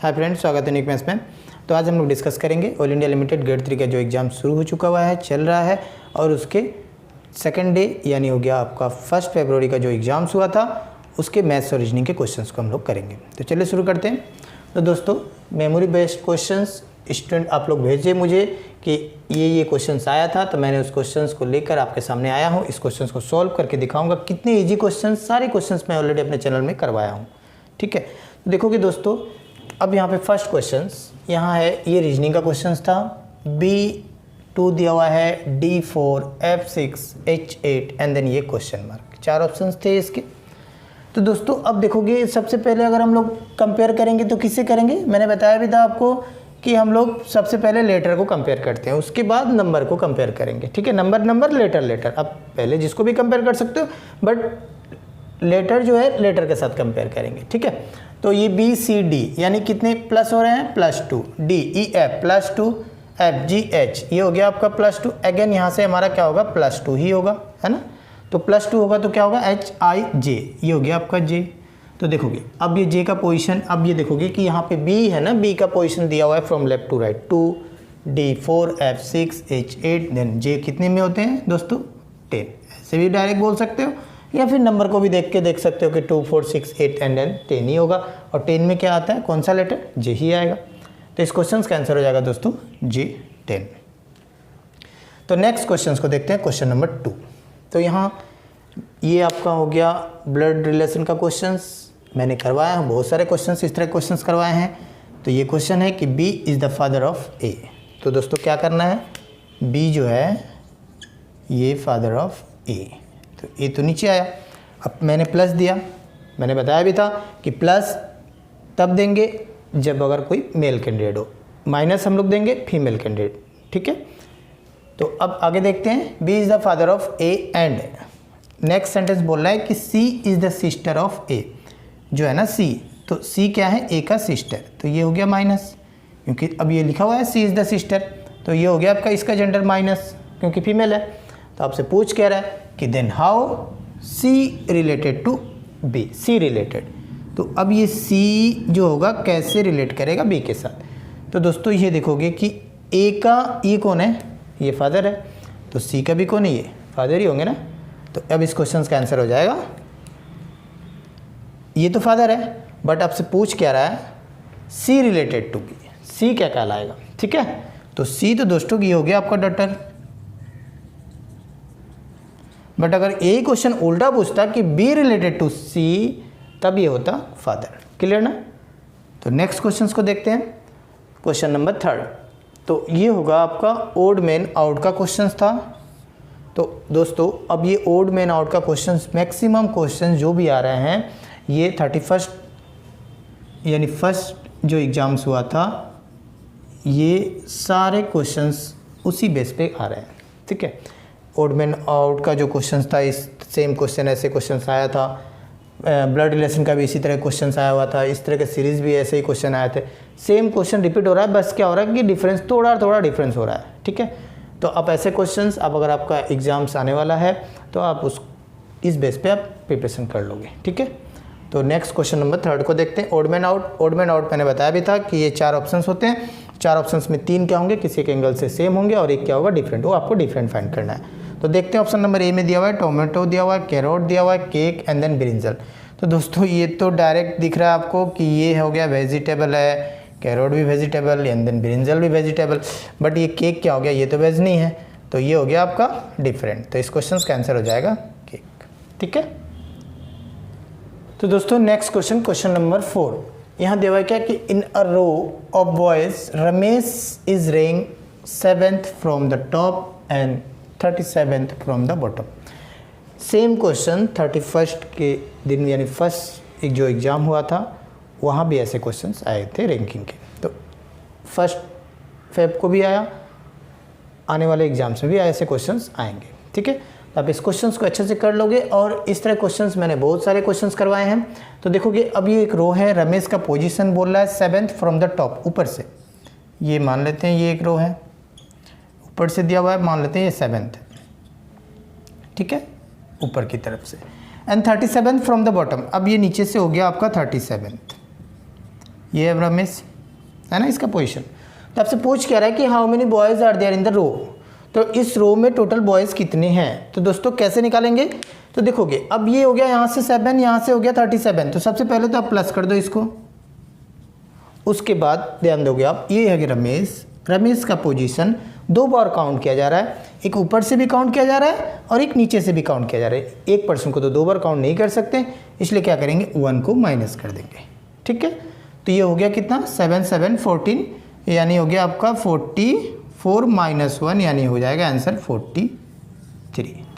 Hi friends, स्वागत है new maths में। तो आज हम लोग डिस्कस करेंगे ऑल इंडिया लिमिटेड ग्रेड 3 का जो एग्ज़ाम शुरू हो चुका हुआ है, चल रहा है, और उसके सेकंड डे यानी हो गया आपका 1 फरवरी का जो एग्ज़ाम्स हुआ था उसके मैथ्स और रीजनिंग के क्वेश्चंस को हम लोग करेंगे। तो चलिए शुरू करते हैं। तो दोस्तों, मेमोरी बेस्ड क्वेश्चंस स्टूडेंट आप लोग भेजे मुझे कि ये क्वेश्चंस आया था, तो मैंने उस क्वेश्चंस को लेकर आपके सामने आया हूँ। इस क्वेश्चंस को सॉल्व करके दिखाऊंगा। कितने ईजी क्वेश्चंस, सारे क्वेश्चंस मैं ऑलरेडी अपने चैनल में करवाया हूँ। ठीक है, तो देखोगे दोस्तों, अब यहाँ पे फर्स्ट क्वेश्चंस यहाँ है, ये रीजनिंग का क्वेश्चंस था। B2 दिया हुआ है, D4, F6, H8 and then ये क्वेश्चन मार्क। 4 ऑप्शंस थे इसके। तो दोस्तों अब देखोगे, सबसे पहले अगर हम लोग कंपेयर करेंगे तो किससे करेंगे? मैंने बताया भी था आपको कि हम लोग सबसे पहले लेटर को कंपेयर करते हैं, उसके बाद नंबर को कंपेयर करेंगे। ठीक है, नंबर लेटर। अब पहले जिसको भी कंपेयर कर सकते हो, बट लेटर जो है लेटर के साथ कंपेयर करेंगे। ठीक है, तो ये BCD यानी कितने प्लस हो रहे हैं? +2। DEF +2, FGH ये हो गया आपका +2। अगेन यहाँ से हमारा क्या होगा? +2 ही होगा, है ना। तो +2 होगा तो क्या होगा? HIJ ये हो गया आपका J। तो देखोगे अब ये J का पोजीशन, अब ये देखोगे कि यहाँ पे B है ना, B का पोजीशन दिया हुआ है from left to right, 2, D4, F6, H8 then J कितने में होते हैं दोस्तों? 10। ऐसे भी डायरेक्ट बोल सकते हो, या फिर नंबर को भी देख सकते हो कि 2, 4, 6, 8 एंड देन 10 ही होगा। और 10 में क्या आता है? कौन सा लेटर? J ही आएगा। तो इस क्वेश्चन का आंसर हो जाएगा दोस्तों J10। तो नेक्स्ट क्वेश्चन को देखते हैं, क्वेश्चन नंबर 2। तो यहाँ ये आपका हो गया ब्लड रिलेशन का क्वेश्चंस मैंने करवाया है। बहुत सारे क्वेश्चंस इस तरह क्वेश्चंस करवाए हैं। तो ये क्वेश्चन है कि B is the father of A। तो दोस्तों क्या करना है? B जो है ये फादर ऑफ A। तो A तो नीचे आया। अब मैंने प्लस दिया, मैंने बताया भी था कि प्लस तब देंगे जब अगर कोई मेल कैंडिडेट हो, माइनस हम लोग देंगे फीमेल कैंडिडेट। ठीक है, तो अब आगे देखते हैं। B is the father of A and next sentence बोल रहा है कि C is the sister of A। जो है ना C, तो C क्या है? A का सिस्टर। तो ये हो गया माइनस, क्योंकि अब ये लिखा हुआ है C इज़ द सिस्टर, तो ये हो गया आपका इसका जेंडर माइनस, क्योंकि फीमेल है। तो आपसे पूछ कह रहा है कि then how C related to B, C related. तो अब ये C जो होगा कैसे रिलेट करेगा B के साथ? तो दोस्तों ये देखोगे कि A का ये कौन है? ये फादर है। तो C का भी कौन है? ये फादर ही होंगे ना। तो अब इस क्वेश्चन का आंसर हो जाएगा, ये तो फादर है, बट आपसे पूछ क्या रहा है? C related to B, C क्या कहलाएगा? ठीक है, तो C तो दोस्तों ये हो गया आपका डॉटर। बट अगर यही क्वेश्चन उल्टा पूछता कि B रिलेटेड टू C, तब ये होता फादर। क्लियर ना। तो नेक्स्ट क्वेश्चन को देखते हैं, क्वेश्चन नंबर 3। तो ये होगा आपका ओड मैन आउट का क्वेश्चन था। तो दोस्तों अब ये ओड मैन आउट का क्वेश्चन, मैक्सिमम क्वेश्चन जो भी आ रहे हैं ये 31 यानी फर्स्ट जो एग्ज़ाम्स हुआ था, ये सारे क्वेश्चंस उसी बेस पे आ रहे हैं। ठीक है, ओड मैन आउट का जो क्वेश्चन था, इस सेम क्वेश्चन ऐसे क्वेश्चन आया था। ब्लड रिलेशन का भी इसी तरह क्वेश्चन आया हुआ था। इस तरह के सीरीज़ भी ऐसे ही क्वेश्चन आए थे। सेम क्वेश्चन रिपीट हो रहा है, बस क्या हो रहा है कि डिफरेंस थोड़ा डिफरेंस हो रहा है। ठीक है, तो आप ऐसे क्वेश्चंस, अब अगर आपका एग्ज़ाम्स आने वाला है तो आप इस बेस पे आप प्रिपरेशन कर लोगे। ठीक है, तो नेक्स्ट क्वेश्चन नंबर 3 को देखते हैं, ओड मैन आउट मैंने बताया भी था कि ये 4 ऑप्शंस होते हैं। 4 ऑप्शंस में 3 क्या होंगे? किसी के एंगल से सेम होंगे, और एक क्या होगा? डिफरेंट। वो आपको डिफरेंट फाइंड करना है। तो देखते हैं, ऑप्शन नंबर A में दिया हुआ है टोमेटो दिया हुआ है, कैरोट दिया हुआ है, केक एंड देन ब्रिंजल। तो दोस्तों ये तो डायरेक्ट दिख रहा है आपको कि ये हो गया वेजिटेबल है, कैरोट भी वेजिटेबल एंड देन ब्रिंजल भी वेजिटेबल। बट ये केक क्या हो गया? ये तो वेज नहीं है, तो ये हो गया आपका डिफरेंट। तो इस क्वेश्चन का आंसर हो जाएगा केक। ठीक है, तो दोस्तों नेक्स्ट क्वेश्चन नंबर 4। यहाँ दिया हुआ है क्या कि in a row of boys Ramesh is rank 7th from the top and 37th from the bottom. Same question 31 के दिन यानी फर्स्ट जो एग्ज़ाम हुआ था वहाँ भी ऐसे क्वेश्चंस आए थे रैंकिंग के। तो 1 फेब को भी आया, आने वाले एग्जाम्स में भी ऐसे क्वेश्चंस आएंगे। ठीक है, तो आप इस क्वेश्चंस को अच्छे से कर लोगे। और इस तरह क्वेश्चंस मैंने बहुत सारे क्वेश्चंस करवाए हैं। तो देखोगे अब ये एक रो है, रमेश का पोजीशन बोल रहा है 7th फ्रॉम द टॉप, ऊपर से। ये मान लेते हैं ये एक रो है, ऊपर से दिया हुआ है, मान लेते हैं ये 7th। ठीक है, ऊपर की तरफ से। And 37th from the bottom, अब ये नीचे से हो गया आपका 37th। ये है रमेश, है ना इसका पोजीशन। तो आपसे पूछ क्या रहा है कि how many boys are there in the row, तो इस रो में टोटल बॉयज़ कितने हैं। तो दोस्तों कैसे निकालेंगे, तो देखोगे अब ये हो गया यहाँ से 7, यहाँ से हो गया 37। तो सबसे पहले तो आप प्लस कर दो इसको, उसके बाद ध्यान दोगे आप, ये है कि रमेश का पोजीशन 2 बार काउंट किया जा रहा है, एक ऊपर से भी काउंट किया जा रहा है और एक नीचे से भी काउंट किया जा रहा है। एक पर्सन को तो 2 बार काउंट नहीं कर सकते, इसलिए क्या करेंगे 1 को माइनस कर देंगे। ठीक है, तो ये हो गया कितना 7 7 14, यानी हो गया आपका 44 माइनस 1, यानी हो जाएगा आंसर 43।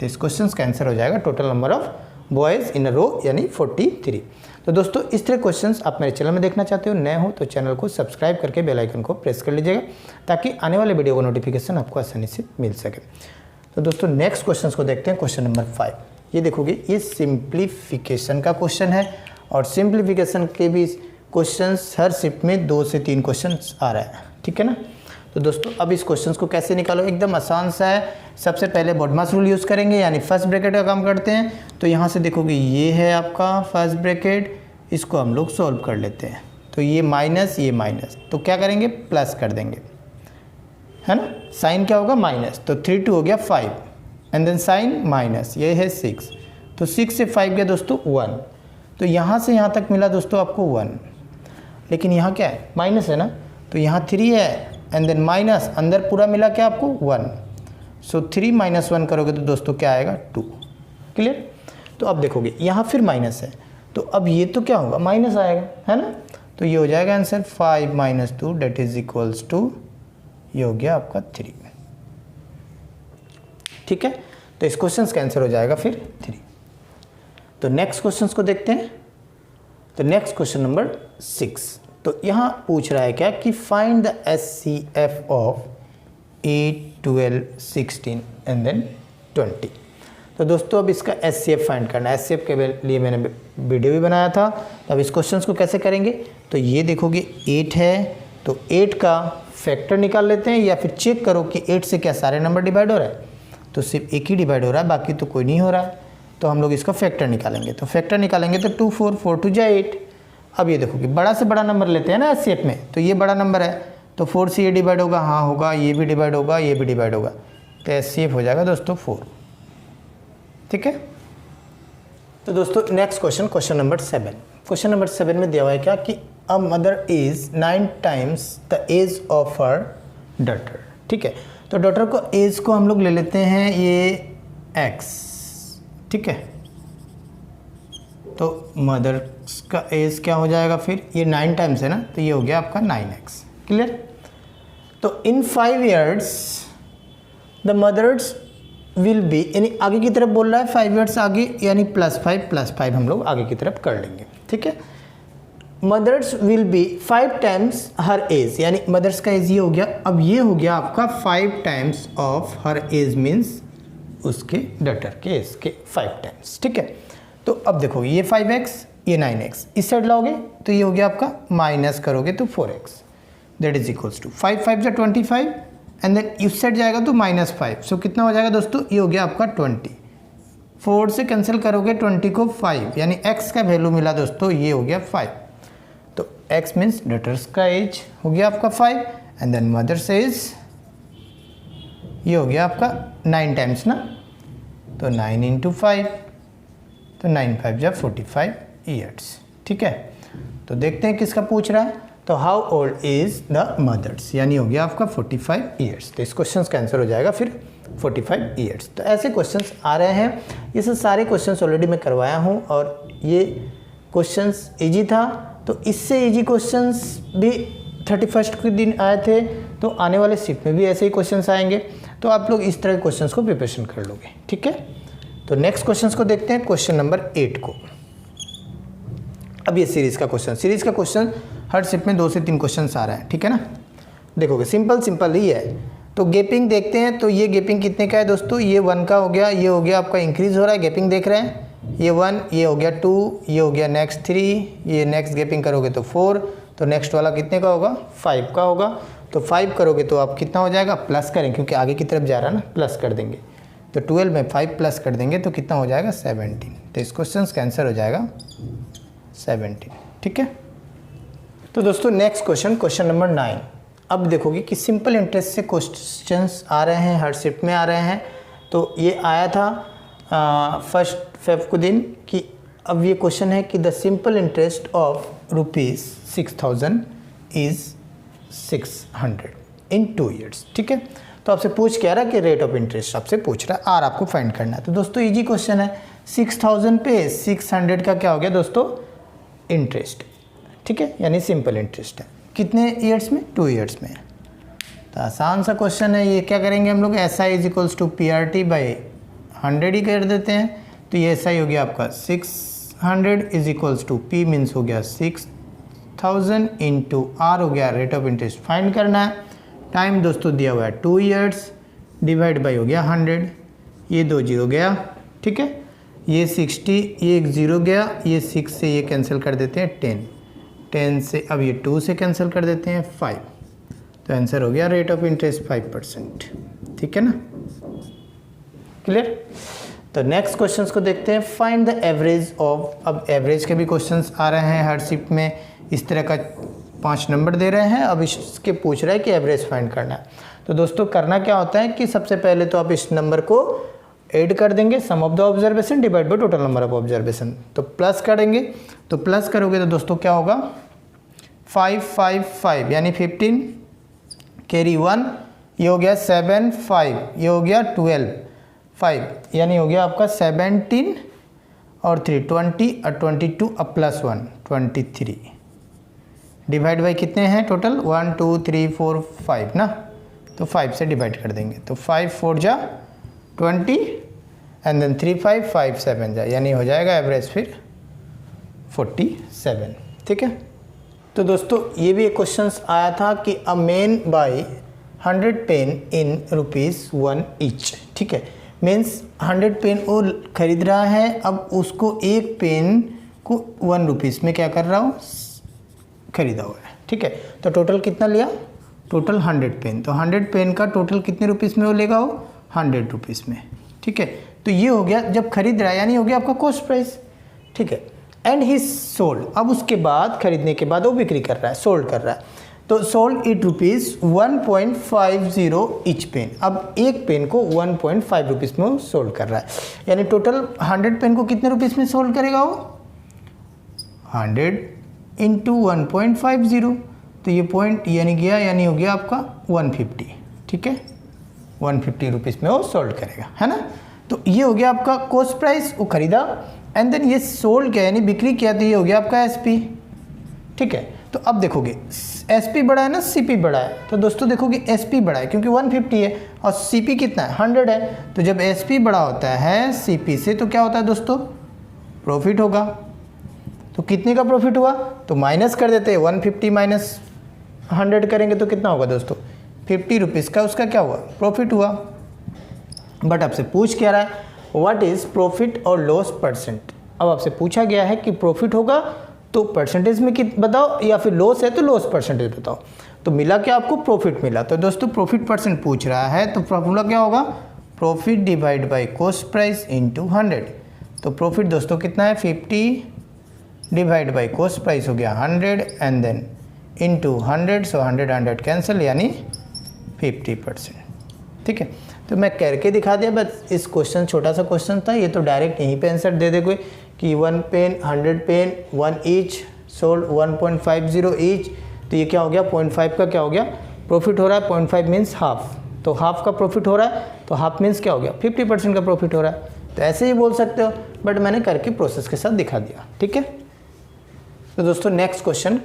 तो इस क्वेश्चन का आंसर हो जाएगा total number of boys in a row यानी 43। तो दोस्तों इस तरह क्वेश्चंस आप मेरे चैनल में देखना चाहते हो, नए हो तो चैनल को सब्सक्राइब करके बेल आइकन को प्रेस कर लीजिएगा ताकि आने वाले वीडियो का नोटिफिकेशन आपको आसानी से मिल सके। तो दोस्तों नेक्स्ट क्वेश्चंस को देखते हैं। क्वेश्चन नंबर 5, ये देखोगे ये सिंप्लीफिकेशन का क्वेश्चन है और सिंप्लीफिकेशन के भी क्वेश्चंस हर शिफ्ट में 2 से 3 क्वेश्चन आ रहा है। ठीक है ना। तो दोस्तों अब इस क्वेश्चंस को कैसे निकालो, एकदम आसान सा है। सबसे पहले बॉडमास रूल यूज़ करेंगे, यानी फर्स्ट ब्रैकेट का काम करते हैं। तो यहाँ से देखोगे ये है आपका फर्स्ट ब्रैकेट, इसको हम लोग सॉल्व कर लेते हैं। तो ये माइनस, ये माइनस, तो क्या करेंगे प्लस कर देंगे, है ना। साइन क्या होगा माइनस, तो 3 2 हो गया 5 एंड देन साइन माइनस, ये है 6, तो 6 से 5 गया दोस्तों 1। तो यहाँ से यहाँ तक मिला दोस्तों आपको 1, लेकिन यहाँ क्या है माइनस है ना, तो यहाँ 3 है एंड देन माइनस, अंदर पूरा मिला क्या आपको 1। सो 3 माइनस 1 करोगे तो दोस्तों क्या आएगा 2। क्लियर। तो अब देखोगे यहाँ फिर माइनस है, तो अब ये तो क्या होगा माइनस आएगा, है ना। तो ये हो जाएगा answer 5 minus 2 that is equals to, ये हो गया आपका 3। ठीक है, तो इस क्वेश्चन का आंसर हो जाएगा फिर 3। तो नेक्स्ट क्वेश्चन को देखते हैं। तो नेक्स्ट क्वेश्चन नंबर 6, तो यहाँ पूछ रहा है क्या कि find the HCF of 8 12 16 and then 20। तो दोस्तों अब इसका HCF फाइंड करना है। HCF के लिए मैंने वीडियो भी बनाया था। तो अब इस क्वेश्चन को कैसे करेंगे, तो ये देखोगे 8 है, तो 8 का फैक्टर निकाल लेते हैं, या फिर चेक करो कि 8 से क्या सारे नंबर डिवाइड हो रहा है, तो सिर्फ एक ही डिवाइड हो रहा है, बाकी तो कोई नहीं हो रहा है। तो हम लोग इसका फैक्टर निकालेंगे। तो फैक्टर निकालेंगे तो 2 4 4 2 जा 8। अब ये देखोगे बड़ा से बड़ा नंबर लेते हैं ना HCF में, तो ये बड़ा नंबर है, तो 4 से ये डिवाइड होगा, हाँ होगा, ये भी डिवाइड होगा, ये भी डिवाइड होगा, तो HCF हो जाएगा दोस्तों 4। ठीक है। तो दोस्तों next question, question number 7। Question number 7 में दिया हुआ है क्या कि a mother is 9 times the age of her daughter. ठीक है, तो डॉटर को एज को हम लोग ले लेते हैं ये x। ठीक है, तो मदर का एज क्या हो जाएगा फिर, ये 9 टाइम्स है ना, तो ये हो गया आपका 9x। क्लियर। तो in 5 years the mother's will be, यानी आगे की तरफ बोल रहा है 5 years आगे, यानी +5 हम लोग आगे की तरफ कर लेंगे। ठीक है, mother's will be 5 times her age, यानी मदर्स का एज ये हो गया। अब ये हो गया आपका 5 times of her age, means उसके डॉटर के एज के 5 टाइम्स। ठीक है, तो अब देखो ये 5x, ये 9x, इस साइड लाओगे तो ये हो गया आपका, माइनस करोगे तो 4x, that is equals to 5 5 जा 25 एंड देन इस साइड जाएगा तो -5। सो कितना हो जाएगा दोस्तों, ये हो गया आपका 20। 4 से कैंसिल करोगे 20 को 5, यानी x का वैल्यू मिला दोस्तों, ये हो गया 5। तो x मीन्स डॉटर्स का एज हो गया आपका 5 एंड देन मदर्स एज ये हो गया आपका 9 टाइम्स ना, तो 9 इंटू 5, तो 9 5 जा 45 ईयर्स। ठीक है, तो देखते हैं किसका पूछ रहा है। तो how old is the mother's, यानी हो गया आपका 45 ईयर्स। तो इस क्वेश्चन का आंसर हो जाएगा फिर 45 ईयर्स। तो ऐसे क्वेश्चंस आ रहे हैं, ये सब सारे क्वेश्चंस ऑलरेडी मैं करवाया हूँ और ये क्वेश्चंस इजी था। तो इससे इजी क्वेश्चंस भी 31 के दिन आए थे, तो आने वाले शिफ्ट में भी ऐसे ही क्वेश्चंस आएंगे। तो आप लोग इस तरह के क्वेश्चंस को प्रिपरेशन कर लोगे। ठीक है, तो नेक्स्ट क्वेश्चंस को देखते हैं, क्वेश्चन नंबर 8 को। अब ये सीरीज़ का क्वेश्चन हर शिफ्ट में 2 से 3 क्वेश्चंस आ रहा है। ठीक है ना, देखोगे सिंपल ही है। तो गैपिंग देखते हैं, तो ये गैपिंग कितने का है दोस्तों, ये 1 का हो गया, ये हो गया आपका इंक्रीज हो रहा है, गैपिंग देख रहे हैं, ये 1, ये हो गया 2, ये हो गया नेक्स्ट 3, ये नेक्स्ट गैपिंग करोगे तो 4, तो नेक्स्ट वाला कितने का होगा 5 का होगा। तो 5 करोगे तो आप कितना हो जाएगा, प्लस करें क्योंकि आगे की तरफ जा रहा है ना, प्लस कर देंगे, तो 12 में 5 प्लस कर देंगे तो कितना हो जाएगा 17। तो इस क्वेश्चन का आंसर हो जाएगा 17। ठीक है, तो दोस्तों नेक्स्ट क्वेश्चन नंबर 9। अब देखोगे कि सिंपल इंटरेस्ट से क्वेश्चंस आ रहे हैं, हर शिफ्ट में आ रहे हैं। तो ये आया था 1 Feb को दिन कि अब ये क्वेश्चन है कि the simple interest of ₹6,000 is 600 in 2 years. ठीक है, तो आपसे पूछ क्या रहा है कि रेट ऑफ इंटरेस्ट आपसे पूछ रहा है, आर आपको फाइंड करना है। तो दोस्तों इजी क्वेश्चन है, 6,000 पे 600 का क्या हो गया दोस्तों, इंटरेस्ट। ठीक है, यानी सिंपल इंटरेस्ट है। कितने ईयर्स में, 2 ईयर्स में। तो आसान सा क्वेश्चन है ये। क्या करेंगे हम लोग, SI is equals to PRT by 100 ही कर देते हैं। तो ये SI हो गया आपका 600 is equals to P means हो गया 6,000 इंटू R हो गया रेट ऑफ इंटरेस्ट फाइंड करना है। टाइम दोस्तों दिया हुआ है 2 ईयर्स, डिवाइड बाई हो गया 100, ये 2 0 गया। ठीक है, ये 60, ये 1 0 गया, ये 6 से ये कैंसिल कर देते हैं 10 से अब ये 2 से कैंसिल कर देते हैं 5। तो आंसर हो गया रेट ऑफ इंटरेस्ट 5%। ठीक है ना, क्लियर। तो नेक्स्ट क्वेश्चंस को देखते हैं। फाइंड द एवरेज ऑफ, अब एवरेज के भी क्वेश्चंस आ रहे हैं हर शिफ्ट में, इस तरह का 5 नंबर दे रहे हैं। अब इसके पूछ रहा है कि एवरेज फाइंड करना है। तो दोस्तों करना क्या होता है कि सबसे पहले तो आप इस नंबर को ऐड कर देंगे, sum of the observation divide by total number of observation. तो प्लस करेंगे, तो प्लस करोगे तो दोस्तों क्या होगा, 5 5 5 यानी 15, कैरी 1, ये हो गया 7 5, ये हो गया 12 5 यानी हो गया आपका 17 और 3 20 और 22 अब प्लस 1 23। डिवाइड बाई कितने हैं टोटल, 1 2 3 4 5 ना, तो 5 से डिवाइड कर देंगे। तो 5 4 जा 20 एंड देन 3 5 5 7 जा, यानी हो जाएगा एवरेज फिर 47। ठीक है, तो दोस्तों ये भी एक क्वेश्चन आया था कि a man by 100 pain in ₹1 each. ठीक है, मीन्स 100 पेन वो खरीद रहा है, अब उसको एक पेन को ₹1 में क्या कर रहा हूँ, खरीदा हुआ है। ठीक है, तो टोटल कितना लिया, टोटल 100 पेन। तो 100 पेन का टोटल कितने रुपीस में वो लेगा, वो 100 रुपीस में। ठीक है, तो ये हो गया जब खरीद रहा है, यानी हो गया आपका कॉस्ट प्राइस। ठीक है, एंड ही सोल्ड, अब उसके बाद खरीदने के बाद वो बिक्री कर रहा है, सोल्ड कर रहा है। तो सोल्ड इट ₹1.50 ईच पेन। अब एक पेन को 1.5 रुपीज़ में वो सोल्ड कर रहा है, यानी टोटल 100 पेन को कितने रुपीस में सोल्ड करेगा वो, 100 इंटू 1.50। तो ये पॉइंट यानी गया, यानी हो गया आपका 150। ठीक है, 150 रुपीज़ में वो सोल्ड करेगा, है ना। तो ये हो गया आपका कॉस्ट प्राइस, वो खरीदा, एंड देन ये सोल्ड किया यानी बिक्री किया, तो ये हो गया आपका SP। ठीक है, तो अब देखोगे SP बड़ा है ना, CP बड़ा है। तो दोस्तों देखोगे SP बड़ा है क्योंकि 150 है और CP कितना है, 100 है। तो जब SP बड़ा होता है CP से तो क्या होता है दोस्तों, प्रॉफिट होगा। तो कितने का प्रॉफिट हुआ, तो माइनस कर देते हैं, 150 माइनस 100 करेंगे तो कितना होगा दोस्तों, 50 रुपीज़ का उसका क्या हुआ, प्रॉफिट हुआ। बट आपसे पूछ क्या रहा है, व्हाट इज़ प्रॉफिट और लॉस परसेंट। अब आपसे पूछा गया है कि प्रॉफिट होगा तो परसेंटेज में कित बताओ, या फिर लॉस है तो लॉस परसेंटेज बताओ। तो मिला क्या आपको, प्रॉफिट मिला। तो दोस्तों प्रॉफिट परसेंट पूछ रहा है, तो फॉर्मूला क्या होगा, profit divide by cost price into 100। तो प्रॉफिट दोस्तों कितना है, 50 डिवाइड बाई कॉस्ट प्राइस हो गया 100 and then into 100, so 100 cancel यानी 50%। ठीक है, तो मैं करके दिखा दिया, बस इस क्वेश्चन छोटा सा क्वेश्चन था, ये तो डायरेक्ट यहीं पे आंसर दे दे कोई कि 1 pen 100 pen 1 each sold 1.50 each. तो ये क्या हो गया, 0.5 का क्या हो गया, प्रॉफिट हो रहा है। 0.5 मीन्स हाफ, तो हाफ का प्रॉफिट हो रहा है, तो हाफ मीन्स क्या हो गया, 50% का प्रॉफिट हो रहा है। तो ऐसे ही बोल सकते हो, बट मैंने करके प्रोसेस के साथ दिखा दिया। ठीक है, तो दोस्तों नेक्स्ट क्वेश्चन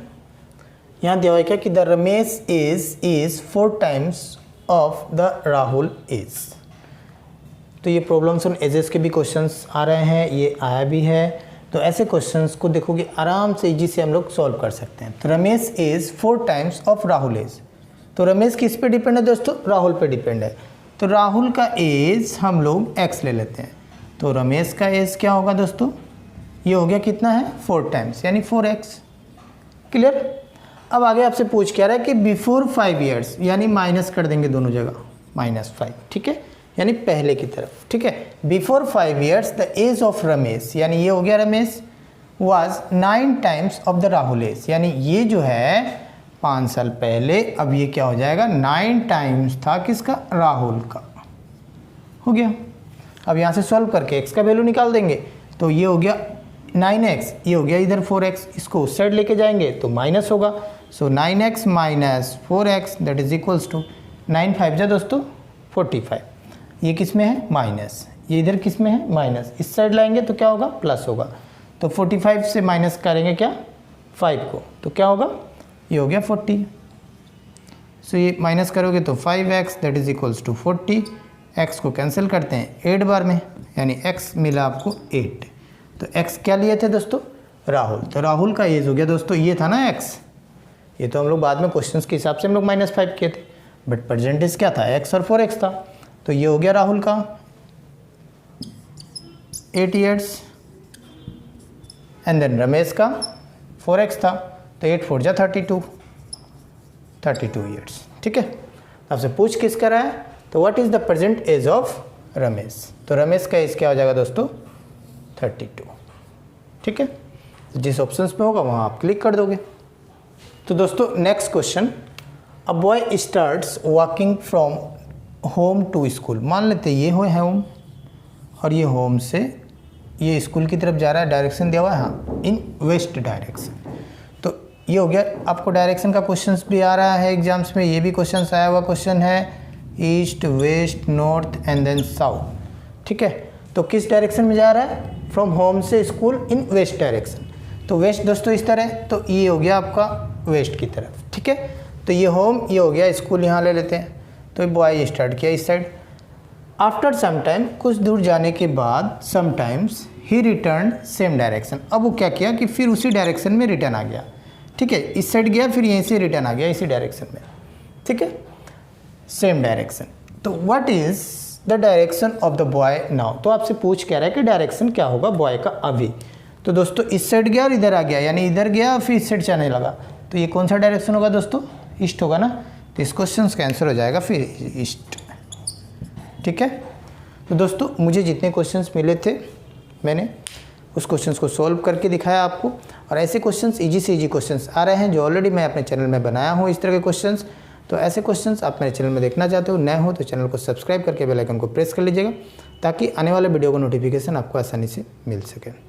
यहाँ दिया हुआ है क्या कि the Ramesh is 4 times of the Rahul is. तो ये प्रॉब्लम्स ऑन एजेस के भी क्वेश्चंस आ रहे हैं, ये आया भी है। तो ऐसे क्वेश्चंस को देखोगे आराम से इजी से हम लोग सॉल्व कर सकते हैं। तो Ramesh is 4 times of Rahul age. तो रमेश किस पे डिपेंड है दोस्तों, राहुल पे डिपेंड है। तो राहुल का एज हम लोग x ले लेते हैं, तो रमेश का एज क्या होगा दोस्तों, ये हो गया कितना है, 4 टाइम्स यानी 4x। क्लियर। अब आगे आपसे पूछ क्या रहा है कि बिफोर 5 ईयर्स, यानी माइनस कर देंगे दोनों जगह, -5। ठीक है, यानी पहले की तरफ। ठीक है, before 5 years the age of Ramesh, यानी ये हो गया Ramesh, was 9 times of the Rahul age, यानी ये जो है 5 साल पहले, अब ये क्या हो जाएगा 9 टाइम्स था किसका, राहुल का। हो गया। अब यहाँ से सॉल्व करके x का वैल्यू निकाल देंगे, तो ये हो गया 9x, ये हो गया इधर 4x, इसको उस साइड लेके जाएंगे तो माइनस होगा। So 9x minus 4x that is equals to 9 5 जा दोस्तों 45। ये किस में है, माइनस, ये इधर किस में है, माइनस, इस साइड लाएंगे तो क्या होगा, प्लस होगा। तो 45 से माइनस करेंगे क्या, 5 को, तो क्या होगा, ये हो गया 40। सो ये माइनस करोगे तो 5x that is equals to 40, x को कैंसिल करते हैं 8 बार में, यानी x मिला आपको 8। तो x क्या लिए थे दोस्तों, राहुल, तो राहुल का एज हो गया दोस्तों, ये था ना x, ये तो हम लोग बाद में क्वेश्चंस के हिसाब से हम लोग -5 किए थे, बट परसेंटेज क्या था, x और 4x था। तो ये हो गया राहुल का 8 ईयर्स, एंड देन रमेश का 4x था, तो 8 4 जा 32 ईयर्स। ठीक है, आपसे पूछ किस कर रहा है, तो what is the present age of Ramesh, तो रमेश का एज क्या हो जाएगा दोस्तों 32। ठीक है, जिस ऑप्शन पे होगा वहाँ आप क्लिक कर दोगे। तो दोस्तों next question, a boy starts walking from home to school. मान लेते ये हो है होम, और ये होम से ये स्कूल की तरफ जा रहा है, डायरेक्शन दिया हुआ है हाँ, इन वेस्ट डायरेक्शन। तो ये हो गया, आपको डायरेक्शन का क्वेश्चंस भी आ रहा है एग्जाम्स में, ये भी क्वेश्चंस आया हुआ क्वेश्चन है, east west north and then south. ठीक है, तो किस डायरेक्शन में जा रहा है, फ्रॉम होम से स्कूल इन वेस्ट डायरेक्शन। तो वेस्ट दोस्तों इस तरह, तो ये हो गया आपका वेस्ट की तरफ। ठीक है, तो ये होम, ये हो गया स्कूल, यहाँ ले लेते हैं। तो बॉय स्टार्ट किया इस साइड, आफ्टर सम टाइम, कुछ दूर जाने के बाद, sometimes he return same direction. अब वो क्या किया कि फिर उसी डायरेक्शन में रिटर्न आ गया। ठीक है, इस साइड गया, फिर यहीं से रिटर्न आ गया इसी डायरेक्शन में। ठीक है, सेम डायरेक्शन। तो what is the direction of the boy now, तो आपसे पूछ कह रहा है कि डायरेक्शन क्या होगा बॉय का अभी। तो दोस्तों इस साइड गया और इधर आ गया, यानी इधर गया फिर इस साइड जाने लगा, तो ये कौन सा डायरेक्शन होगा दोस्तों, ईस्ट होगा ना। तो इस क्वेश्चन का आंसर हो जाएगा फिर ईस्ट। ठीक है, तो दोस्तों मुझे जितने क्वेश्चंस मिले थे मैंने उस क्वेश्चंस को सॉल्व करके दिखाया आपको, और ऐसे क्वेश्चंस इजी से इजी क्वेश्चंस आ रहे हैं जो ऑलरेडी मैं अपने चैनल में बनाया हूँ इस तरह के क्वेश्चंस। तो ऐसे क्वेश्चंस आप मेरे चैनल में देखना चाहते हो, नए हो तो चैनल को सब्सक्राइब करके बेल आइकन को प्रेस कर लीजिएगा, ताकि आने वाले वीडियो का नोटिफिकेशन आपको आसानी से मिल सके।